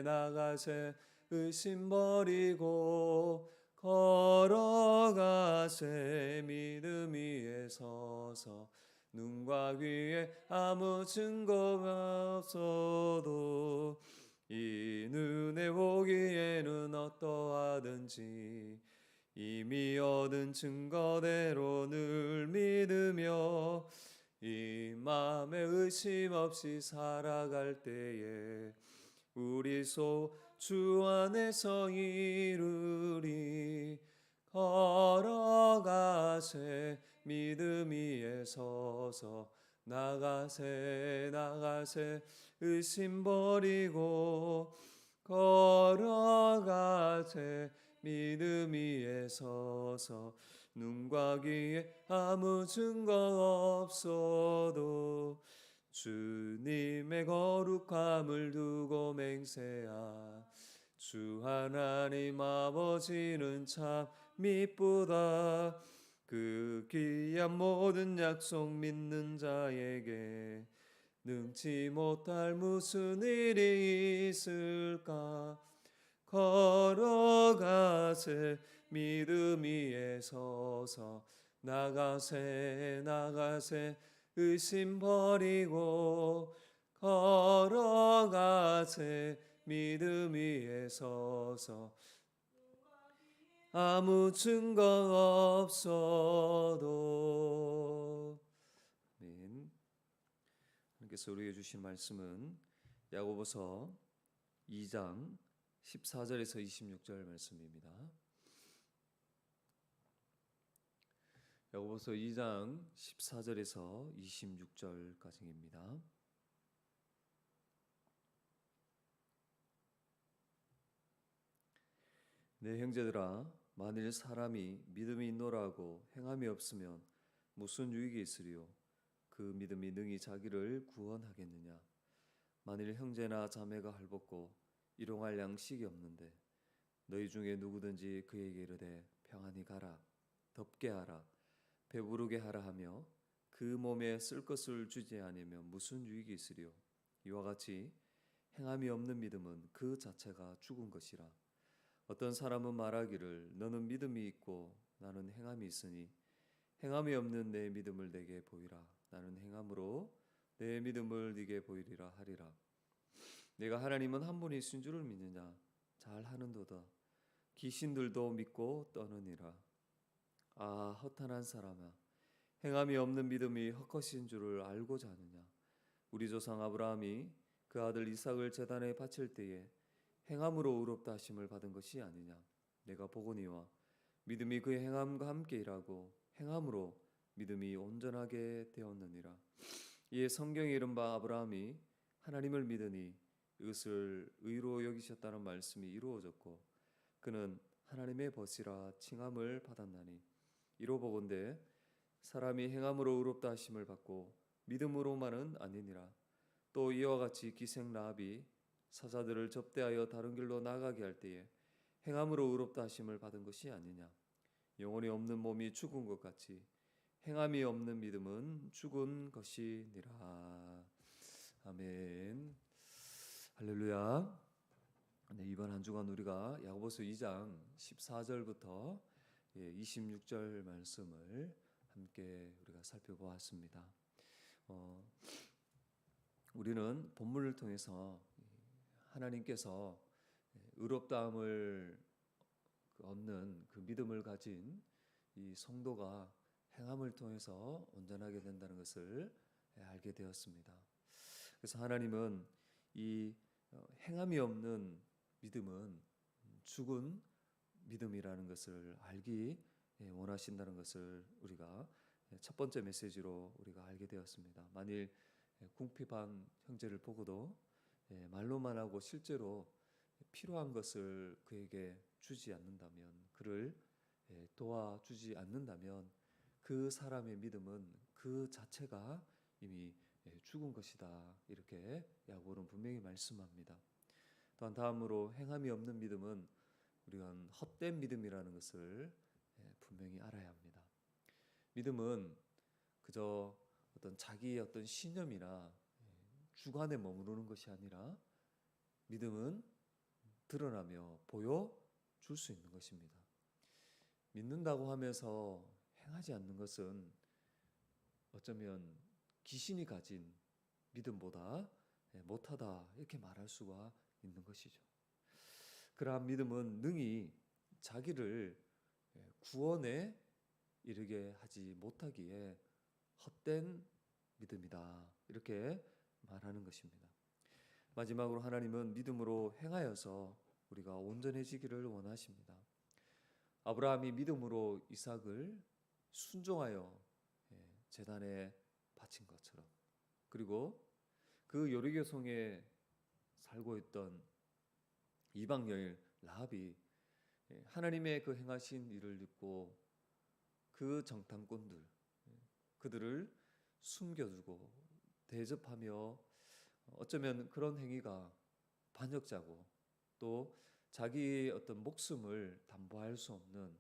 나가세 의심 버리고 걸어가세 믿음 위에 서서 눈과 귀에 아무 증거가 없어도 이 눈에 보기에는 어떠하든지 이미 얻은 증거대로 늘 믿으며 이 마음에 의심 없이 살아갈 때에 우리 주 안에서 이루리. 걸어가세 믿음 위에 서서 나가세 의심 버리고 걸어가세 믿음 위에 서서 눈과 귀에 아무 증거 없어도 주님의 거룩함을 두고 맹세하. 주 하나님 아버지는 참 미쁘다. 그 귀한 모든 약속 믿는 자에게 능치 못할 무슨 일이 있을까. 걸어가세 믿음 위에 서서 나가세 의심 버리고 걸어가세 믿음 위에 서서 아무 증거 없어도. 아멘. 하나님께서 우리에게 주신 말씀은 야고보서 2장 14절에서 26절 말씀입니다. 야고보서 2장 14절에서 26절까지입니다. 내 형제들아, 만일 사람이 믿음이 있노라고 행함이 없으면 무슨 유익이 있으리요? 그 믿음이 능히 자기를 구원하겠느냐? 만일 형제나 자매가 헐벗고 일용할 양식이 없는데 너희 중에 누구든지 그에게 이르되 평안히 가라, 덥게 하라, 배부르게 하라 하며 그 몸에 쓸 것을 주지 않으면 무슨 유익이 있으리요? 이와 같이 행함이 없는 믿음은 그 자체가 죽은 것이라. 어떤 사람은 말하기를 너는 믿음이 있고 나는 행함이 있으니 행함이 없는 내 믿음을 내게 보이라. 나는 행함으로 내 믿음을 네게 보이리라 하리라. 내가 하나님은 한 분이신 줄을 믿느냐? 잘하는도다. 귀신들도 믿고 떠느니라. 아, 허탄한 사람아, 행함이 없는 믿음이 헛것인 줄을 알고자 하느냐? 우리 조상 아브라함이 그 아들 이삭을 제단에 바칠 때에 행함으로 의롭다 하심을 받은 것이 아니냐? 내가 보거니와 믿음이 그의 행함과 함께 일하고 행함으로 믿음이 온전하게 되었느니라. 이에 성경에 이른 바 아브라함이 하나님을 믿으니 이것을 의로 여기셨다는 말씀이 이루어졌고 그는 하나님의 벗이라 칭함을 받았나니 이로 보건대 사람이 행함으로 의롭다 하심을 받고 믿음으로만은 아니니라. 또 이와 같이 기생 라합이 사자들을 접대하여 다른 길로 나가게 할 때에 행함으로 의롭다 하심을 받은 것이 아니냐? 영혼이 없는 몸이 죽은 것 같이 행함이 없는 믿음은 죽은 것이니라. 아멘. 할렐루야. 네, 이번 한 주간 우리가 야고보서 2장 14절부터 26절 말씀을 함께 우리가 살펴보았습니다. 우리는 본문을 통해서 하나님께서 의롭다함을 얻는 그 믿음을 가진 이 성도가 행함을 통해서 온전하게 된다는 것을 알게 되었습니다. 그래서 하나님은 이 행함이 없는 믿음은 죽은 믿음이라는 것을 알기 원하신다는 것을 우리가 첫 번째 메시지로 우리가 알게 되었습니다. 만일 궁핍한 형제를 보고도 말로만 하고 실제로 필요한 것을 그에게 주지 않는다면, 그를 도와주지 않는다면 그 사람의 믿음은 그 자체가 이미 죽은 것이다. 이렇게 야고보는 분명히 말씀합니다. 또한 다음으로 행함이 없는 믿음은 우리가 헛된 믿음이라는 것을 분명히 알아야 합니다. 믿음은 그저 어떤 자기의 어떤 신념이나 주관에 머무르는 것이 아니라 믿음은 드러나며 보여줄 수 있는 것입니다. 믿는다고 하면서 행하지 않는 것은 어쩌면 귀신이 가진 믿음보다 못하다 이렇게 말할 수가 있는 것이죠. 그러한 믿음은 능히 자기를 구원에 이르게 하지 못하기에 헛된 믿음이다 이렇게 말하는 것입니다. 마지막으로 하나님은 믿음으로 행하여서 우리가 온전해지기를 원하십니다. 아브라함이 믿음으로 이삭을 순종하여 제단에 바친 것처럼, 그리고 그 여리고성에 살고 있던 이방 여인 라합이 하나님의 그 행하신 일을 듣고 그 정탐꾼들 그들을 숨겨두고 대접하며 어쩌면 그런 행위가 반역자고 또 자기의 어떤 목숨을 담보할 수 없는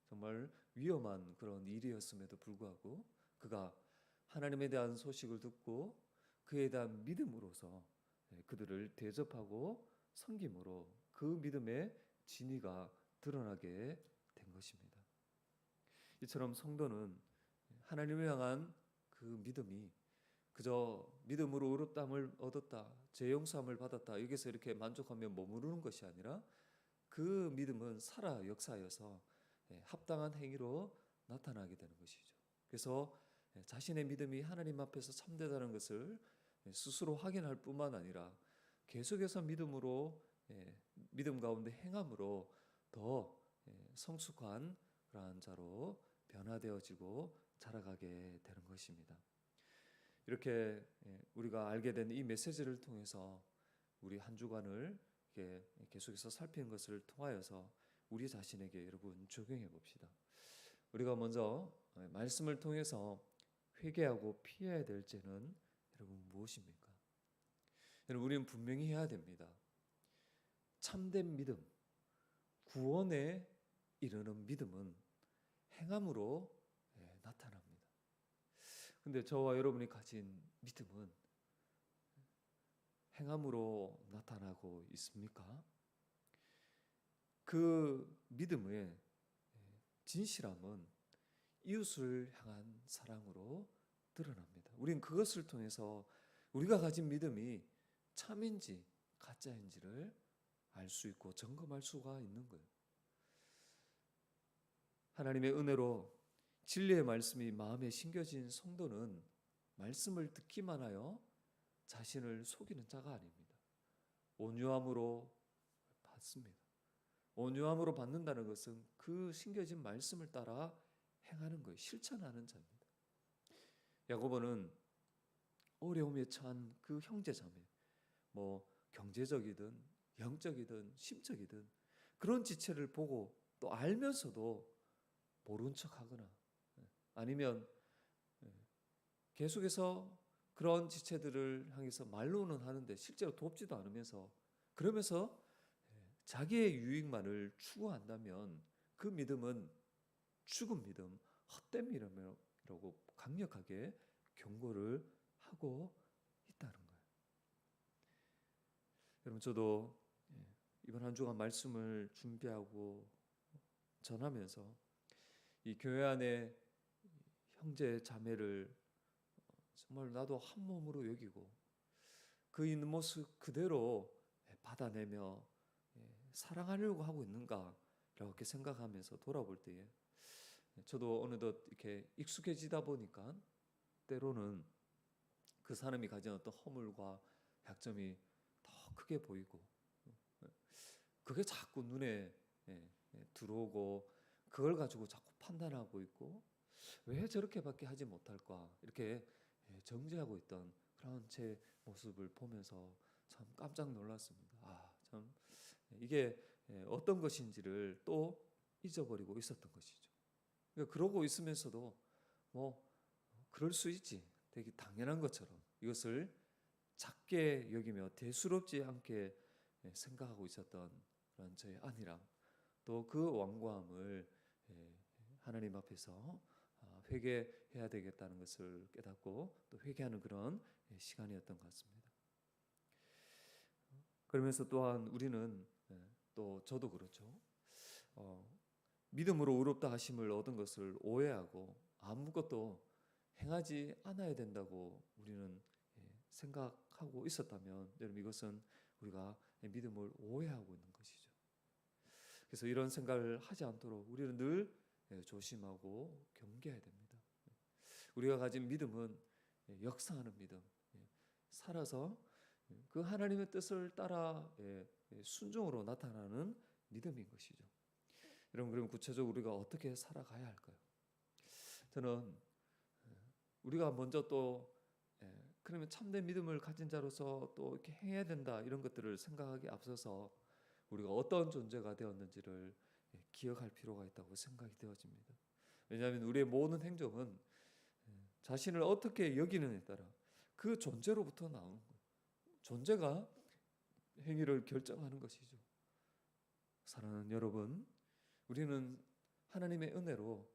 정말 위험한 그런 일이었음에도 불구하고 그가 하나님에 대한 소식을 듣고 그에 대한 믿음으로서 그들을 대접하고 섬김으로 그 믿음의 진위가 드러나게 된 것입니다. 이처럼 성도는 하나님을 향한 그 믿음이 그저 믿음으로 의롭다함을 얻었다, 죄 용서함을 받았다 여기서 이렇게 만족하며 머무르는 것이 아니라 그 믿음은 살아 역사여서 합당한 행위로 나타나게 되는 것이죠. 그래서 자신의 믿음이 하나님 앞에서 참되다는 것을 스스로 확인할 뿐만 아니라 계속해서 믿음으로 믿음 가운데 행함으로 더 성숙한 그러한 자로 변화되어지고 자라가게 되는 것입니다. 이렇게 우리가 알게 된 이 메시지를 통해서 우리 한 주간을 계속해서 살피는 것을 통하여서 우리 자신에게 여러분 적용해 봅시다. 우리가 먼저 말씀을 통해서 회개하고 피해야 될 죄는 여러분 무엇입니까? 여러분 우리는 분명히 해야 됩니다. 참된 믿음, 구원에 이르는 믿음은 행함으로 나타납니다. 근데 저와 여러분이 가진 믿음은 행함으로 나타나고 있습니까? 그 믿음의 진실함은 이웃을 향한 사랑으로 드러납니다. 우리는 그것을 통해서 우리가 가진 믿음이 참인지 가짜인지를 알 수 있고 점검할 수가 있는 거예요. 하나님의 은혜로 진리의 말씀이 마음에 심겨진 성도는 말씀을 듣기만 하여 자신을 속이는 자가 아닙니다. 온유함으로 받습니다. 온유함으로 받는다는 것은 그 심겨진 말씀을 따라 행하는 거예요. 실천하는 자입니다. 야고보는 어려움에 처한 그 형제자매, 경제적이든 영적이든 심적이든 그런 지체를 보고 또 알면서도 모른 척하거나 아니면 계속해서 그런 지체들을 향해서 말로는 하는데 실제로 돕지도 않으면서 그러면서 자기의 유익만을 추구한다면 그 믿음은 죽은 믿음, 헛된 믿음이라고 강력하게 경고를 하고 있다는 거예요. 여러분 저도 이번 한 주간 말씀을 준비하고 전하면서 이 교회 안에 형제 자매를 정말 나도 한 몸으로 여기고 그 있는 모습 그대로 받아내며 사랑하려고 하고 있는가 이렇게 생각하면서 돌아볼 때에 저도 어느덧 이렇게 익숙해지다 보니까 때로는 그 사람이 가진 어떤 허물과 약점이 더 크게 보이고 그게 자꾸 눈에 들어오고 그걸 가지고 자꾸 판단하고 있고 왜 저렇게밖에 하지 못할까 이렇게 정죄하고 있던 그런 제 모습을 보면서 참 깜짝 놀랐습니다. 참 이게 어떤 것인지를 또 잊어버리고 있었던 것이죠. 그러니까 그러고 있으면서도 그럴 수 있지 되게 당연한 것처럼 이것을 작게 여기며 대수롭지 않게 생각하고 있었던 그런 저의 안일함 또 그 완고함을 하나님 앞에서 회개해야 되겠다는 것을 깨닫고 또 회개하는 그런 시간이었던 것 같습니다. 그러면서 또한 우리는 또 저도 그렇죠. 믿음으로 의롭다 하심을 얻은 것을 오해하고 아무것도 행하지 않아야 된다고 우리는 생각하고 있었다면 여러분 이것은 우리가 믿음을 오해하고 있는 것이죠. 그래서 이런 생각을 하지 않도록 우리는 늘 조심하고 겸개해야 됩니다. 우리가 가진 믿음은 역사하는 믿음, 살아서 그 하나님의 뜻을 따라 순종으로 나타나는 믿음인 것이죠. 여러분 그럼 구체적으로 우리가 어떻게 살아가야 할까요? 저는 우리가 먼저 또 그러면 참된 믿음을 가진 자로서 또 이렇게 행해야 된다 이런 것들을 생각하기 앞서서 우리가 어떤 존재가 되었는지를 기억할 필요가 있다고 생각이 되어집니다. 왜냐하면 우리의 모든 행동은 자신을 어떻게 여기느냐에 따라 그 존재로부터 나오는 거예요. 존재가 행위를 결정하는 것이죠. 사랑하는 여러분, 우리는 하나님의 은혜로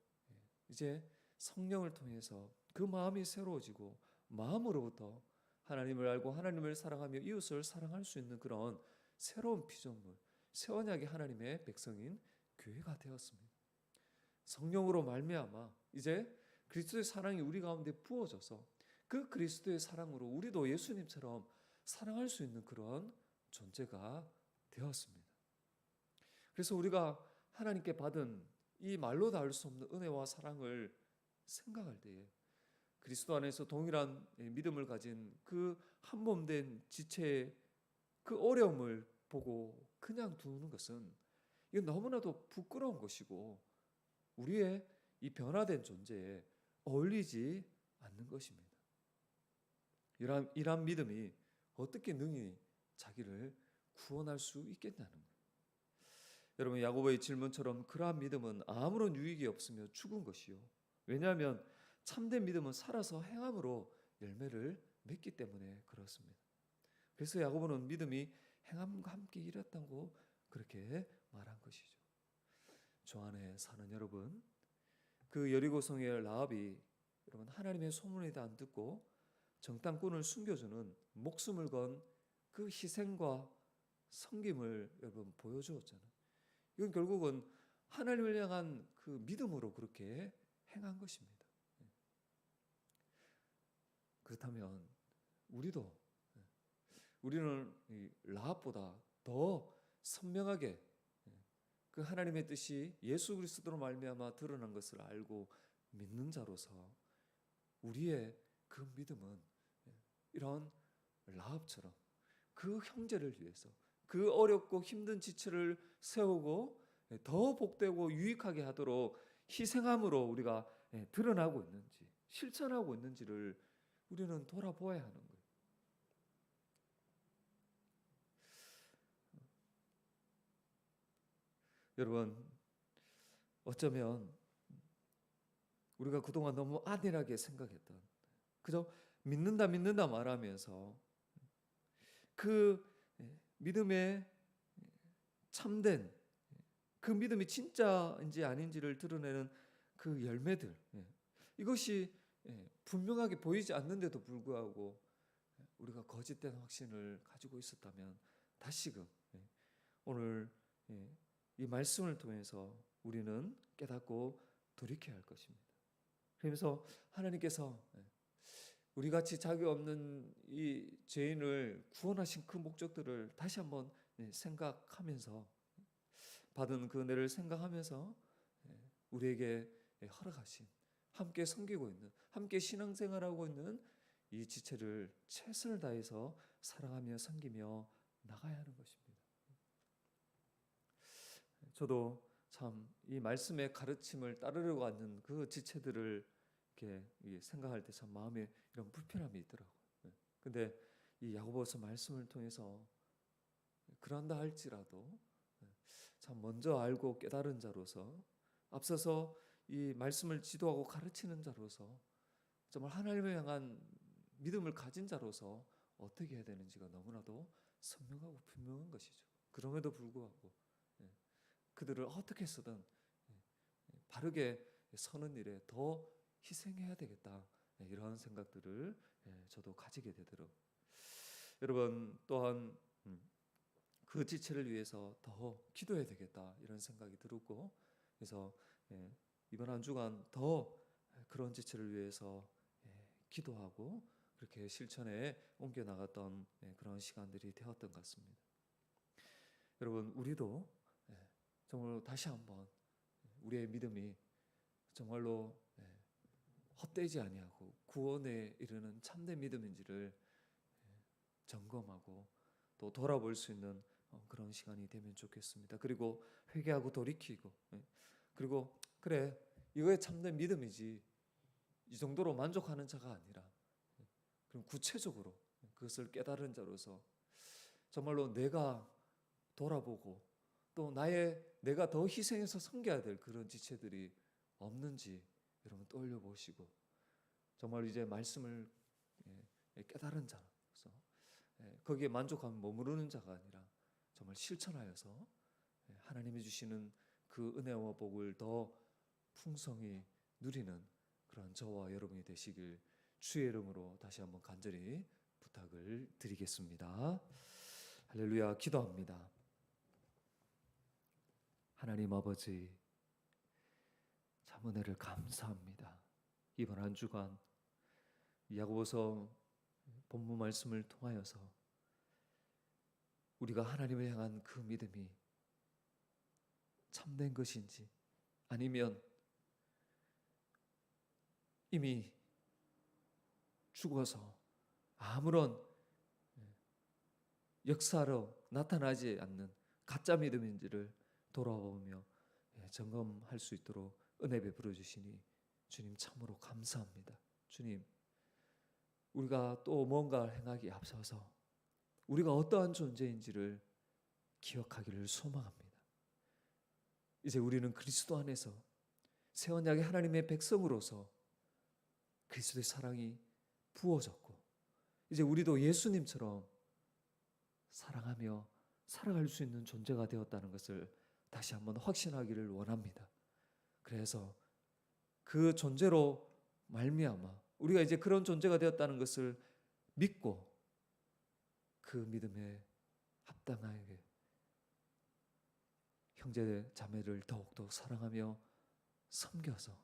이제 성령을 통해서 그 마음이 새로워지고 마음으로부터 하나님을 알고 하나님을 사랑하며 이웃을 사랑할 수 있는 그런 새로운 피조물, 새 언약의 하나님의 백성인 교회가 되었습니다. 성령으로 말미암아 이제 그리스도의 사랑이 우리 가운데 부어져서 그 그리스도의 사랑으로 우리도 예수님처럼 사랑할 수 있는 그런 존재가 되었습니다. 그래서 우리가 하나님께 받은 이 말로 다 할 수 없는 은혜와 사랑을 생각할 때에 그리스도 안에서 동일한 믿음을 가진 그 한 몸 된 지체의 그 어려움을 보고 그냥 두는 것은 이건 너무나도 부끄러운 것이고 우리의 이 변화된 존재에 어울리지 않는 것입니다. 이러한 믿음이 어떻게 능히 자기를 구원할 수 있겠냐는 거예요. 여러분 야고보의 질문처럼 그러한 믿음은 아무런 유익이 없으며 죽은 것이요. 왜냐하면 참된 믿음은 살아서 행함으로 열매를 맺기 때문에 그렇습니다. 그래서 야고보는 믿음이 행함과 함께 일했다고 그렇게 말한 것이죠. 주 안에 사는 여러분, 그 여리고성의 라합이 여러분 하나님의 소문에 안 듣고 정탐꾼을 숨겨주는 목숨을 건 그 희생과 섬김을 여러분 보여주었잖아요. 이건 결국은 하나님을 향한 그 믿음으로 그렇게 행한 것입니다. 그렇다면 우리는 이 라합보다 더 선명하게 그 하나님의 뜻이 예수 그리스도로 말미암아 드러난 것을 알고 믿는 자로서 우리의 그 믿음은 이런 라합처럼 그 형제를 위해서 그 어렵고 힘든 지체를 세우고 더 복되고 유익하게 하도록 희생함으로 우리가 드러나고 있는지 실천하고 있는지를 우리는 돌아보아야 하는 거예요. 여러분 어쩌면 우리가 그동안 너무 안일하게 생각했던 그저 믿는다 말하면서 그 믿음의 참된 그 믿음이 진짜인지 아닌지를 드러내는 그 열매들 이것이 분명하게 보이지 않는데도 불구하고 우리가 거짓된 확신을 가지고 있었다면 다시금 오늘 이 말씀을 통해서 우리는 깨닫고 돌이켜야 할 것입니다. 그러면서 하나님께서 우리 같이 자격 없는 이 죄인을 구원하신 그 목적들을 다시 한번 생각하면서 받은 그 은혜를 생각하면서 우리에게 허락하신 함께 섬기고 있는 함께 신앙생활하고 있는 이 지체를 최선을 다해서 사랑하며 섬기며 나가야 하는 것입니다. 저도 참 이 말씀의 가르침을 따르려고 하는 그 지체들을 이렇게 생각할 때 참 마음에 이런 불편함이 있더라고요. 근데 이 야고보서 말씀을 통해서 그런다 할지라도 참 먼저 알고 깨달은 자로서 앞서서 이 말씀을 지도하고 가르치는 자로서 정말 하나님을 향한 믿음을 가진 자로서 어떻게 해야 되는지가 너무나도 선명하고 분명한 것이죠. 그럼에도 불구하고 그들을 어떻게 해서든 바르게 서는 일에 더 희생해야 되겠다 이런 생각들을 저도 가지게 되도록 여러분 또한 그 지체를 위해서 더 기도해야 되겠다 이런 생각이 들었고, 그래서 이번 한 주간 더 그런 지체를 위해서 기도하고 그렇게 실천에 옮겨 나갔던 그런 시간들이 되었던 것 같습니다. 여러분, 우리도 정말 다시 한번 우리의 믿음이 정말로 헛되지 아니하고 구원에 이르는 참된 믿음인지를 점검하고 또 돌아볼 수 있는 그런 시간이 되면 좋겠습니다. 그리고 회개하고 돌이키고, 그리고 그래, 이거에 참된 믿음이지, 이 정도로 만족하는 자가 아니라 그럼 구체적으로 그것을 깨달은 자로서 정말로 내가 돌아보고 또 내가 더 희생해서 섬겨야 될 그런 지체들이 없는지 여러분 떠올려 보시고, 정말 이제 말씀을 깨달은 자로서 거기에 만족하며 머무르는 자가 아니라 정말 실천하여서 하나님이 주시는 그 은혜와 복을 더 풍성히 누리는 그런 저와 여러분이 되시길 주의 이름으로 다시 한번 간절히 부탁을 드리겠습니다. 할렐루야. 기도합니다. 하나님 아버지, 참 은혜를 감사합니다. 이번 한 주간 야고보서 본문 말씀을 통하여서 우리가 하나님을 향한 그 믿음이 참된 것인지 아니면 이미 죽어서 아무런 역사로 나타나지 않는 가짜 믿음인지를 돌아보며 점검할 수 있도록 은혜 베풀어 주시니 주님 참으로 감사합니다. 주님, 우리가 또 뭔가를 행하기에 앞서서 우리가 어떠한 존재인지를 기억하기를 소망합니다. 이제 우리는 그리스도 안에서 새 언약의 하나님의 백성으로서 그리스도의 사랑이 부어졌고, 이제 우리도 예수님처럼 사랑하며 살아갈 수 있는 존재가 되었다는 것을 다시 한번 확신하기를 원합니다. 그래서 그 존재로 말미암아 우리가 이제 그런 존재가 되었다는 것을 믿고 그 믿음에 합당하게 형제 자매를 더욱더 사랑하며 섬겨서